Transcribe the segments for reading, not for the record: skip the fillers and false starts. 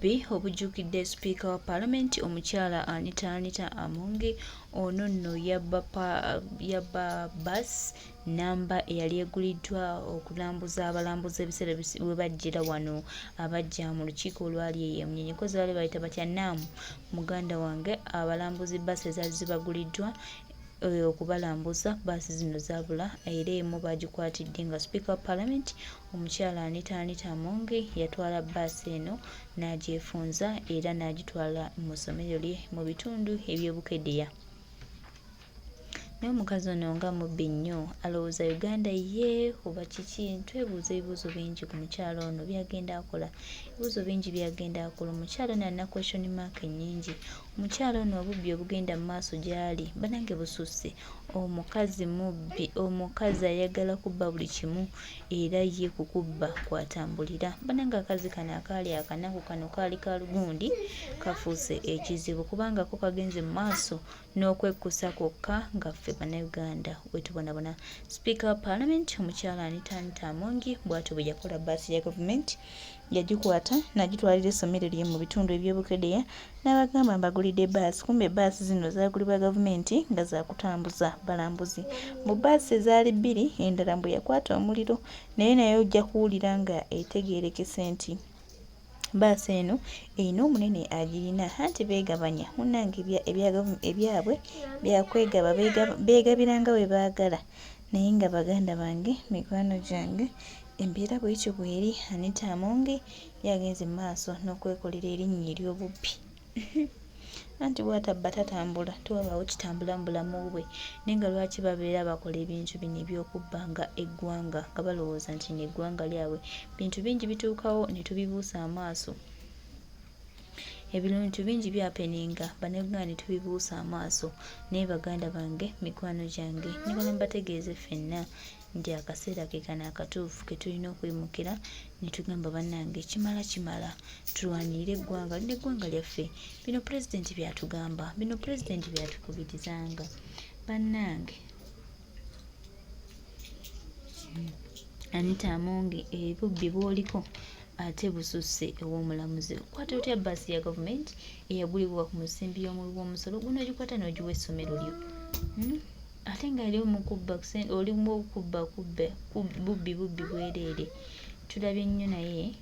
Obujjukidde Sipiika wa Paalamenti omukyala Anita Among ono nno yabba bus namba eyali eguliddwa okulambuza abalambuzi ebiseera bwe bajjira wano abajja mu lukiiko olwali emunyenye kozi baali bayita batya Naamu muganda wange abalambuzi bus ezaali zibaguliddwa okubalambuza baasi zino zaabula era emu bagikwatidde nga Sipiika wa Paalamenti omukyala Anita Among yatwala baasi eno n'agyefunza era n'agitwala mu ssomero lye mu bitundu eby'Obukedeya. Naye omukazi ono nga mubbi nnyo alowooza Uganda ye oba kiki? Twebuuza ebibuuzo bingi ku mukyalo ono byagenda akola. Ebibuuzo bingi byagenda akola. Omukyalo ono alina question mark nnyingi. Omukyalo ono obubbi obugenda mu maaso gy'ali banange bususse. Omukazi mubbi, omukazi ayagala kubba buli kimu era ye kukubba kwatambulira. Banange akazi kano akaali akanaku kano kaali kalugundi kafuuse ekizibu kubanga ko kagenze mu maaso n'okwekkusa kwokka nga ffe bannayuganda wetubonabona. Sipiika wa Paalamenti omukyala Anita Among bw'atyo bwe yakola baasi ya gavumenti yagikwata n'agitwalira essomero lye mu bitundu eby'Obukedeya n'abagamba mbagulidde baasi. Kumbe baasi zino zaagulibwa gavumenti nga zaakutambuza balambuzi. Mu baasi ezaali bbiri endala mbwe yakwata omuliro naye naye ojja kuwulira nga etegeerekese nti baasi eno erina omunene agirina anti beegabanya munnange ebyabwe byakwegaba beegabira nga bwe baagala naye nga baganda bange mikwano gyange embeera bw'ekyo bw'eri. Anita Among yagenze mu maaso n'okwekolera erinnya ery'obubbi anti bw'atabba tatambula tewabaawo kitambula mu bulamu bwe naye nga lwaki babeera bakola ebintu bino eby'okubba nga eggwanga nga balowooza nti n'eggwanga lyabwe. Bintu bingi bituukawo ne tubibuusa amaaso, ebintu bingi byapeninga bannayuganda ne tubibuusa amaaso naye baganda bange mikwano gyange njagala mbategeeze ffenna nti akaseera ke kano akatuufu ke tulina okwemukira ne tugamba bannange kimala tulwanirire eggwanga n'eggwanga lyaffe. Bino pulezidenti byatugamba, bino pulezidenti byatukubirizanga bannange. Anita Among ebubbi bw'oliko ate bususse ew'omulamuzi. Kwata otya baasi ya gavumenti eyagulibwa ku musimbi w'omusolo guno ogikwata n'ogiwa essomero lyo ate nga ali omukubba olimu okubba bubbi bwereere. Tulabye nnyo naye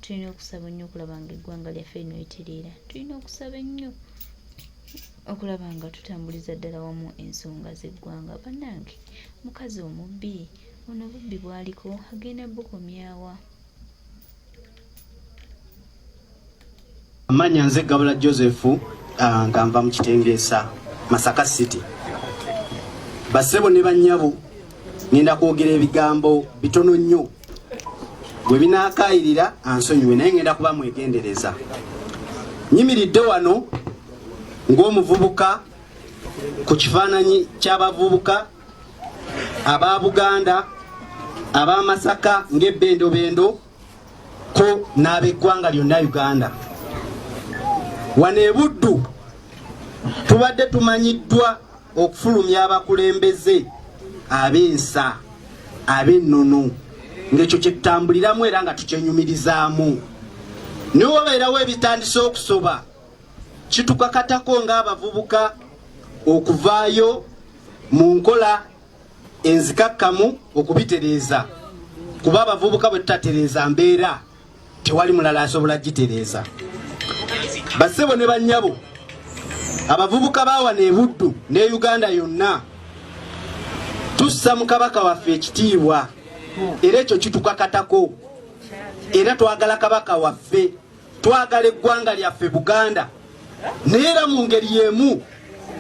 tulina okusaba nnyo okulaba nga eggwanga lyaffe lino litereera. Tulina okusaba nnyo okulaba nga tutambuliza ddala wamu ensonga z'eggwanga. Bannange mukazi omubbi ono bubbi bw'aliko agenda bukomyawa. Amanya nze Gabula Joseph nga nva mu Kitengeesa Masaka City. Basebo ne bannyabo ngenda kwogera ebigambo bitono nnyo bwe binaakayirira ansonyiwe naye ngenda kuba mwegendereza. Nyimiridde wano ng'omuvubuka ku kifaananyi ky'abavubuka aba Buganda aba Masaka ng'ebbendobendo ko n'ab'eggwanga lyonna Uganda. Wano e Buddu tubadde tumanyiddwa okufulumya abakulembeze ab'ensa ab'ennono ng'ekyo kye tutambuliramu era nga tukyenyumirizaamu. Naye wabeerawo ebitandise okusoba kitukakatako ng'abavubuka okuvaayo mu nkola enzikakkamu okubitereeza kuba abavubuka bwe tutatereeza mbeera tewali mulala asobola gitereeza. Basebo ne bannyabo abavubuka baawana e Buddu ne Uganda yonna tussa mu kabaka waffe ekitiibwa era ekyo kitukakatako era twagala kabaka waffe twagala eggwanga lyaffe Buganda naye era mu ngeri y'emu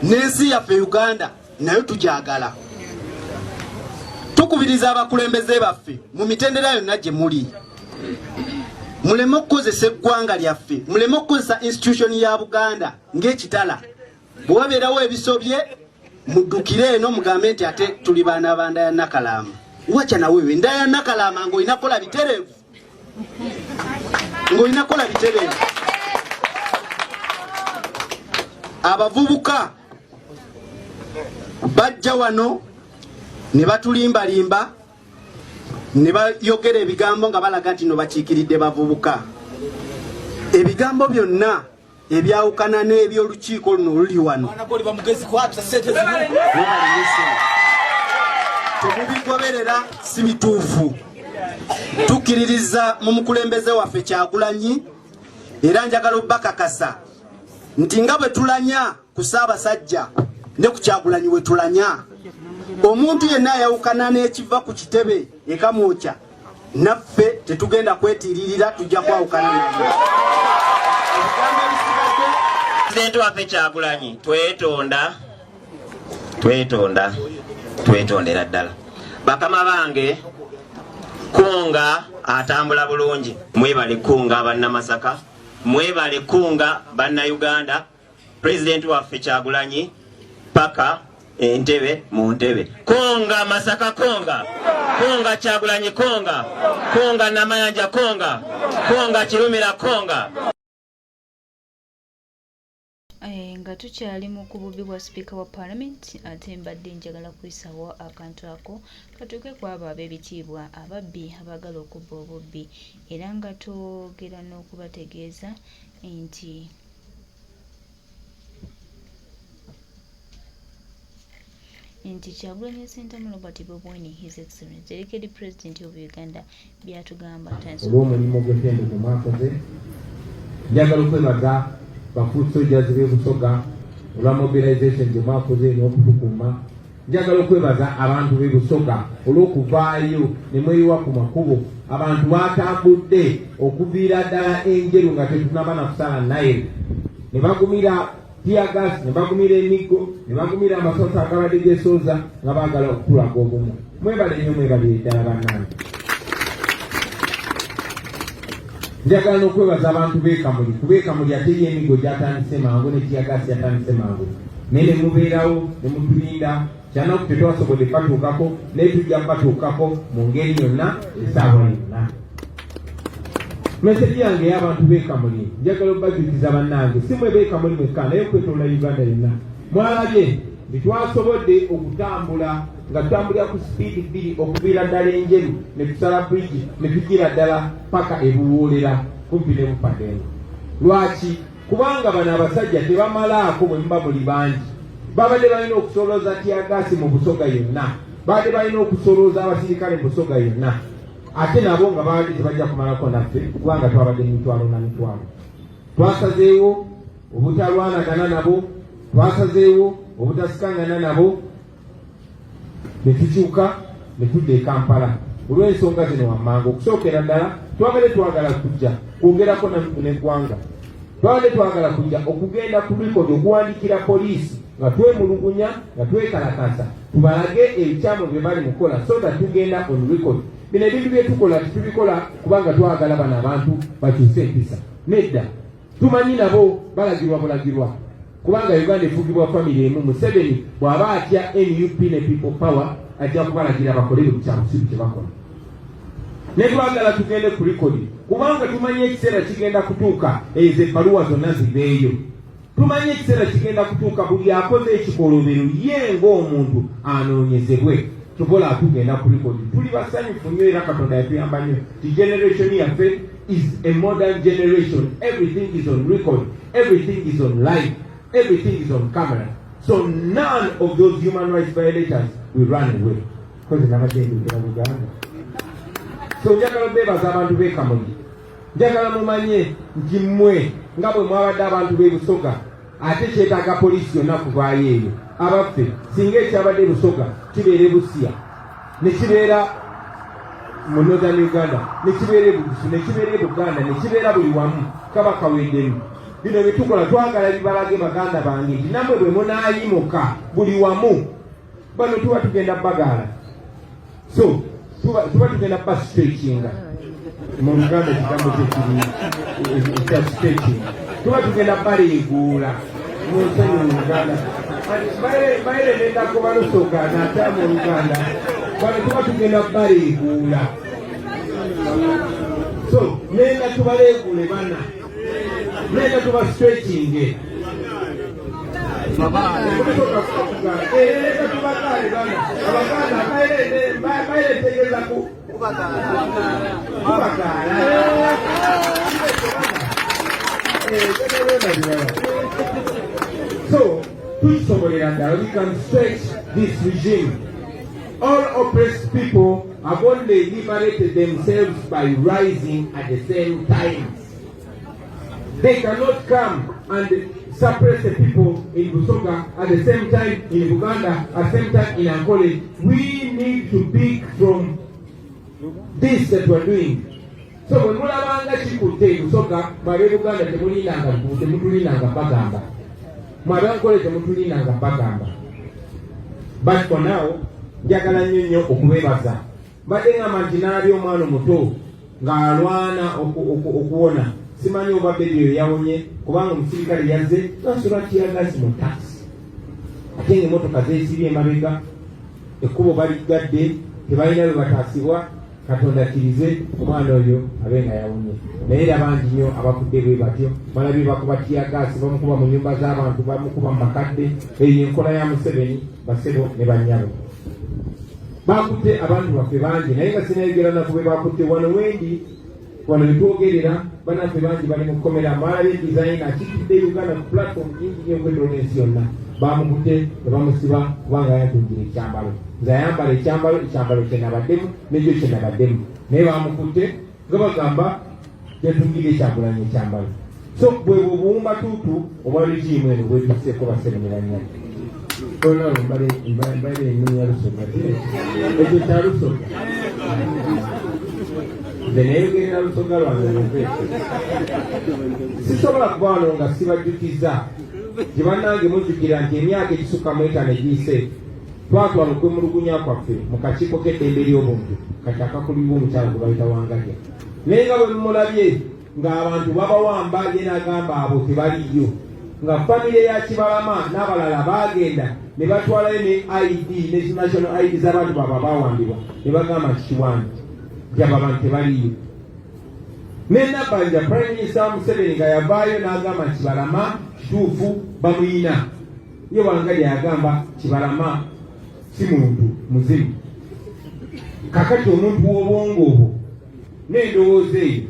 n'ensi yaffe Uganda nayo tugyagala. Tukubiriza abakulembeze baffe mu mitendera yonna gye muli muleme okukozesa eggwanga lyaffe, muleme okukozesa institution ya Buganda ng'ekitala. Bwe wabeerawo ebisobye muddukire eno mugambe nti ate tuli baana ba Ndaya Nakalama. Wacha na wewe Ndaya Nakalama ng'olina kola bitereevu, ng'olina kola bitereevu. Abavubuka bajja wano ne batulimbalimba ne bayogera ebigambo nga balaga nti no bakiikiridde bavubuka. ebigambo byonna ebyawukana n'ebyolukiiko luno luli wano temubigoberera, si bituufu. Tukkiririza mu mukulembeze waffe Kyagulanyi era njagala obbakakasa nti nga bwe tulanya ku Ssaabasajja ne ku Kyagulanyi we tulanya, omuntu yenna ayawukana n'ekiva ku kitebe ekamwokya, naffe tetugenda kwetiiririra, tujja kwawukana naye. Pulezidenti waffe Kyagulanyi twetondera ddala. Bakama bange, Kunga atambula bulungi. Mwebale Kunga bannamasaka, mwebale Kunga bannayuganda. Pulezidenti waffe Kyagulanyi paka Entebbe mu Ntebbe. Kunga Masaka, Kunga Kyagulanyi, Kunga Namayanja, Kunga Kirumira, Kunga. Nga tukyali mu kububi bwa sipiika wa Parliament, ate mbadde njagala kuyisawo akantu ako katuuke ku abo ab'ebitiibwa ababbi abaagala okubba obubbi, era nga twogera n'okubategeeza nti Kyagulanyi Ssentamu Robert Bobweni, His Excellency, Dedicated President of Uganda, byatugamba olw'omulimu gw'ettendo gwe mwakoze. Njagala okwebaza Bafoot Soldiers b'e Busoga olwa mobilization gye mwakoze n'okutukuuma. Njagala okwebaza abantu b'e Busoga olw'okuvaayo ne mweyiwa ku makubo. Abantu batambudde okuviira ddala enjeru nga tetunaba na kusala naye, ne bagumira tiagas, ne bagumira emiggo, ne bagumira amasota agabadde gesooza nga baagala okutulaga obumu. Mwebale nnyo, mwebalire ddala bannange. Njagala n'okwebaza abantu b'ekamuli, kuba ekamuli ate y'emiggo gyatandise mangu ne tiagas yatandise mangu, naye ne mubeerawo ne mutulinda. Kyanaku tetwasobodde batuukako, naye tujja batuukako mu ngeri yonna esaawa yonna. Meseji yange y'abantu b'ekamuli, njagala obbajjukiza bannange, si mwe b'ekamuli mwekka naye okwetooloola Uganda yonna. Mwalabye nti twasobodde okutambula nga tutambulira ku sipiidi 2 okuviira ddala enjeru ne tusala bridge ne tugira ddala paka ebuwoolera kumpi ne Bupadengo. Lwaki? Kubanga bano abasajja tebamalaako bwe muba muli bangi. Babadde balina okusolooza tiagasi mu Busoga yonna, babadde balina okusolooza abasirikale mu Busoga yonna, ate nabo nga babadde tebajja kumalako naffe kubanga twabadde mitwalo na mitwalo. Twasazeewo obutalwanagana nabo, twasazeewo obutasikangana nabo, ne tukyuka ne tudda e Kampala olw'ensonga zino wammanga. Okusookera ddala twabadde twagala kujja kwongerako n'eggwanga, twabadde twagala kujja okugenda ku likodi okuwandiikira poliisi nga twemulugunya nga twekalakasa tubalage ebikyamu bye bali mukola, so that tugenda on record. Bino ebintu bye tukola titubikola kubanga twagala bano abantu bakyuse empisa, nedda. Tumanyi nabo balagirwa bulagirwa kubanga Uganda efugibwa family emu. Museveni bw'aba atya NUP ne People Power ajja kubalagira bakole buli kyabusibu kye bakola. Ne twagala tugende ku likodi kubanga tumanyi ekiseera kigenda kutuuka ezo ebbaluwa zonna zibeeyo. Tumanyi ekiseera kigenda kutuuka buli akoze ekikolobero ye ng'omuntu anoonyezebwe. Tukola atugenda ku likodi. Tuli basanyufu nnyo era Katonda yatuyamba nnyo. The generation yaffe is a modern generation. Everything is on record. Everything is on live. Everything is on camera. So none of those human rights violators will run away. Because nabagenda Uganda. So njagala beebaza abantu b'ekamuli. Njagala mumanye nti mmwe nga bwe mwabadde abantu b'e Busoga, ate kyetaaga poliisi yonna kuvaayo eyo. Abaffe singa ekyabadde Busoga kibeera e Busia, ne kibeera mu Northern Uganda, ne kibeera e Bugusu, ne kibeera e Buganda, ne kibeera buli wamu, kaba kaweddemu. Bino bye tukola twagala bibalage baganda bange nti nammwe bwe munaayimuka buli wamu, bano tuba tugenda bagaala. So tuba tugenda bastretchinga mu Luganda, ekigambo ekya stretching. Tuba tugenda baleeguula mu nsanyi mu Luganda. Baerendako balusoga nata mu Luganda, bano tuba tugenda baleeguula. So nenga tubaleeguule bana, nenga tuba stretchinge. So, we can stretch this regime. All oppressed people have only liberated themselves by rising at the same time. They cannot come and suppress the people in Busoga at the same time in Uganda, at the same time in Angola. We need to pick from this that we're doing. So when mulabanga chikutte Busoga, mwabe Uganda temutulindanga bagamba. Mwabe Angola temutulindanga bagamba. But for now, njagala nnyo okubebaza. Badde ngamba nti naabi omwana omuto ng'alwana okuwona. Simanyi oba bebiyo yawonye kubanga omusirikale yazze nasula tiyagazi mu taxi. Ate ng'emmotoka zeesibye emabega, ekkubo baligadde, tebalina bwe bataasibwa. Katonda akkirize omwana oyo abe nga yawonye. Naye era bangi nnyo abafudde bwe batyo, balabye bakuba tiyagaasi, bamukuba mu nnyumba z'abantu, bamukuba mu bakadde. Eyo enkola ya Museveni, basebo ne bannyabo. Bakutte abantu baffe bangi, naye nga sinayogera nako bwe bakutte wano wendi. Wano betwogerera banaffe bangi bali mu kkomera mwalabe design akitudde Uganda ku platform nyingi nnyo okwetooloola ensi yonna. Bamukutte ne bamusiba kubanga yatungira ekyambalo. Nze ayambala ekyambalo kye nabaddemu n'ekyo kye nabaddemu. Naye bamukutte nga bagamba yatungira ekyagulanyi ekyambalo. So bwe buwumba tuutu obwa regimu eno bwetuseeko baseremeranya. Olaba mbale ennimi ya Lusoga. Ekyo kya Lusoga. Neyogerera Lusoga lwange mumpe. Sisobola kuba wano nga sibajjukiza gye bannange mujjukira nti emyaka egisukka mu 5 egiyise twatwala okwemulugunya kwaffe mu kakiiko k'eddembe ly'obuntu kati akakulibwa omukyala gwe bayita Wangadya. Naye nga bwe mumulabye ng'abantu babawamba ye n'agamba abo tebaliyo, nga famire ya Kibalama n'abalala baagenda ne batwalayo ne ID ne national ID z'abantu baba bawambibwa ne bagamba nti Kiwandi jaba abantu tebaliyo. Nabanja Prime Minister Museveni nga yavaayo n'agamba nti Kibalama kituufu bamuyina. Ye Wangadya yagamba Kibalama si muntu muzimu. Kakati omuntu w'obwongo obwo n'endowooza eyo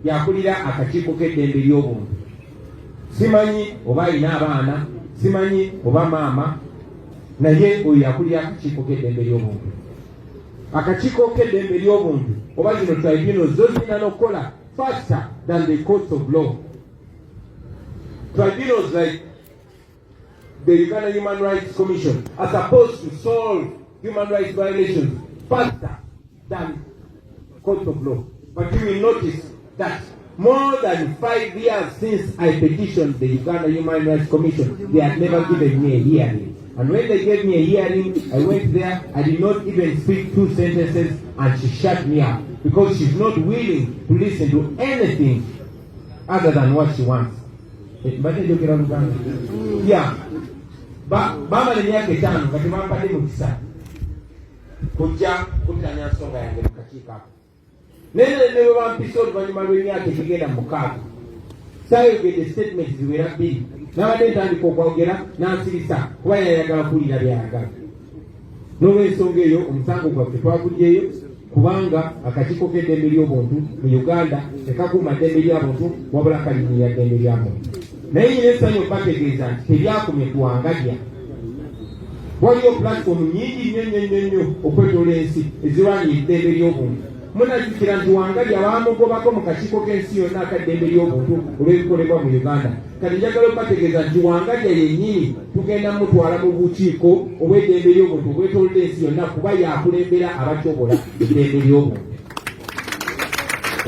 yakulira akakiiko k'eddembe ly'obuntu. Simanyi oba alina abaana, simanyi oba maama, naye oyo yakulira akakiiko k'eddembe ly'obuntu. Akakiiko k'eddembe ly'obuntu oba zino tribunals zo zirina n'okukola faster than the courts of law. Tribunals like the Uganda Human Rights Commission are supposed to solve human rights violations faster than courts of law. But you will notice that more than 5 years since I petitioned the Uganda Human Rights Commission, they had never given me a hearing. And when they gave me a hearing, I went there, I did not even speak 2 sentences, and she shut me up because she's not willing to listen to anything other than what she wants. Yeah. Baba ni yake tano kati mapade mukisa kujja kutanya nsonga yange mukakiiko ako. Nene bampiso oluvannyuma lw'emyaka ekigenda mu 6 saayogedde statements ziwera 2 n'abadde ntandika okwogera n'ansirisa kuba yayagala kuwulira byayagala. N'olw'ensonga eyo omusango gwaffe twaguggyeyo kubanga akakiiko k'eddembe ly'obuntu mu Uganda tekakuuma ddembe ly'abantu wabula kalinnya ddembe ly'abantu. Naye nyina essanyu okubategeeza nti teryakumye ku Wangadya. Waliyo platform nyingi nnyo okwetoola ensi ezirwanira eddembe ly'obuntu. Munajjukira nti Wangadya bamugobako mu kakiiko k'ensi yonna ak'eddembe ly'obuntu olw'ebikolebwa mu Uganda. Kati njagala okubategeeza nti Wangadya yennyini tugenda mutwala mu bukiiko obw'eddembe ly'obuntu obwetoolera ensi yonna kuba yakulembera abatyobola eddembe ly'obuntu.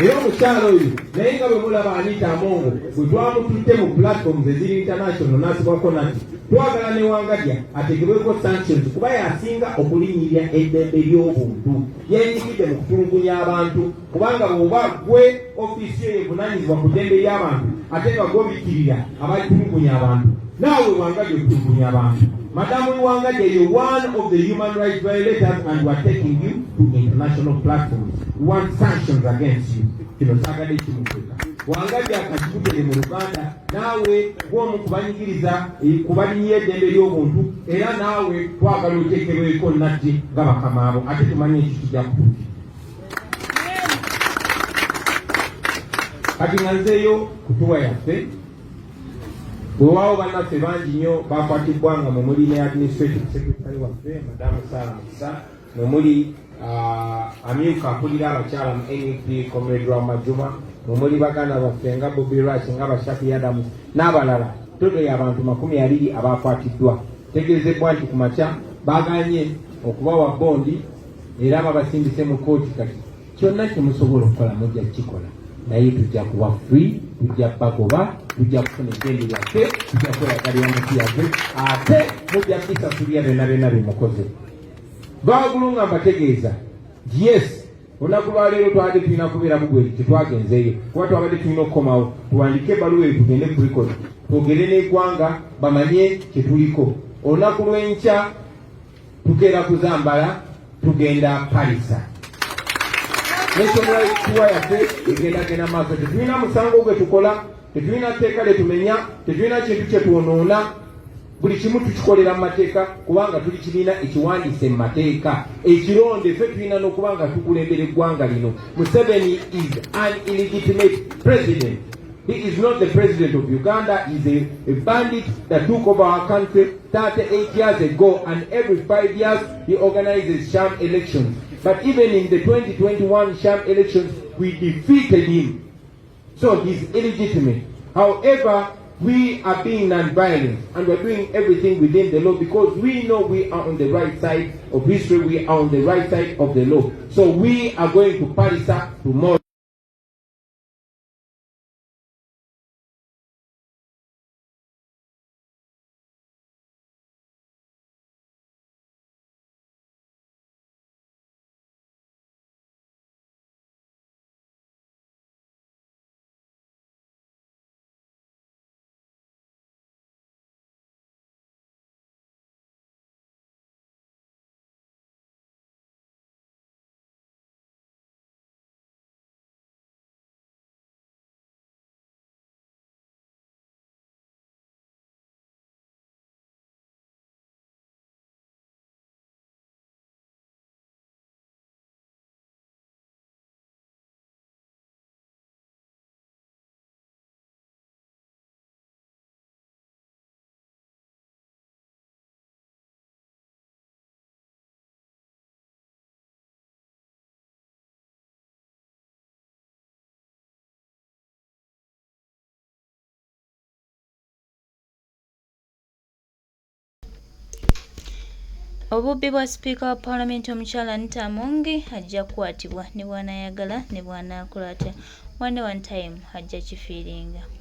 Era omukyalo oyo naye nga bwe mulaba Anita Amongo bwe twamututte mu platforms eziri international n'asibwako nati twagala ne Wangadya ategebweko sanctions kuba yasinga okulinnyirira eddembe ly'obuntu. Yennyigidde mu kutulugunya abantu kubanga bw'oba gwe ofiisi eyo evunaanyizibwa ku ddembe ly'abantu ate nga gw'obikkirira abatulugunya abantu naawe Wangadya okutulugunya abantu. Madamu Wangadya, you're one of the human rights violators and we're taking you to international platforms. We want sanctions against you. Kino sagadde kimukweka. Wangadya akakikutere mu Luganda naawe gw'omu kubanyigiriza kubalinnya eddembe ly'obuntu era naawe twagala oteekebweko nnatti nga bakama abo ate tumanye ekyo kijja kutuuka. Kati nga nzeeyo kutuwa yaffe bwewaawo bannaffe bangi nnyo bakwatibwa nga mwe muli ne administrative secretary waffe madamu Sara Mukisa, mwe muli amyuka akulira abakyala mu NUP Comrade Rwamajuma, mwe muli baganda baffe nga Bobby Rush nga Bashafi Adams n'abalala. Toto y'abantu 20 abakwatiddwa. Tegeezebwa nti ku makya baganye okubawa bondi era babasindise mu kooti. Kati kyonna kyemusobola okukola mujja kukikola, naye tujja kuba free, tujja bagoba, tujja kufuna eddembe lyaffe, tujja kweragalira ensi yaffe, ate mujja kusasulira byonna byemukoze. Bagulunga mbategeeza yes, olunaku lwaleero twabadde tulina kubeera bugweri tetwagenzeeyo kuba twabadde tulina okukomawo tuwandike ebbaluwa eyo tugende ku record twogere n'eggwanga bamanye kyetuliko. Olunaku lw'enkya tukeera kuzambala tugenda Parisa. National tuwa yaffe egendagenda maaso. Tetulina musango gwe tukola, tetulina tteeka lye tumenya, tetulina kintu kye twonoona. Buli kimu tukikolera mu mateeka kubanga tuli kibiina ekiwandiise mu mateeka. Ekironde ffe tulina n'okuba nga tukulembera eggwanga lino. Museveni is an illegitimate president. He is not the president of Uganda. He is a bandit that took over our country 38 years ago, and every 5 years he organizes sham elections. But even in the 2021 sham elections, we defeated him. So he's illegitimate. However, we are being non-violent and we're doing everything within the law because we know we are on the right side of history, we are on the right side of the law. So we are going to Parisa tomorrow. Obubbi bwa sipiika wa paalamenti omukyala Anita Among ajja kukwatibwa ne bw'anaayagala ne bw'anaakola atya. One time ajja kifiiringa.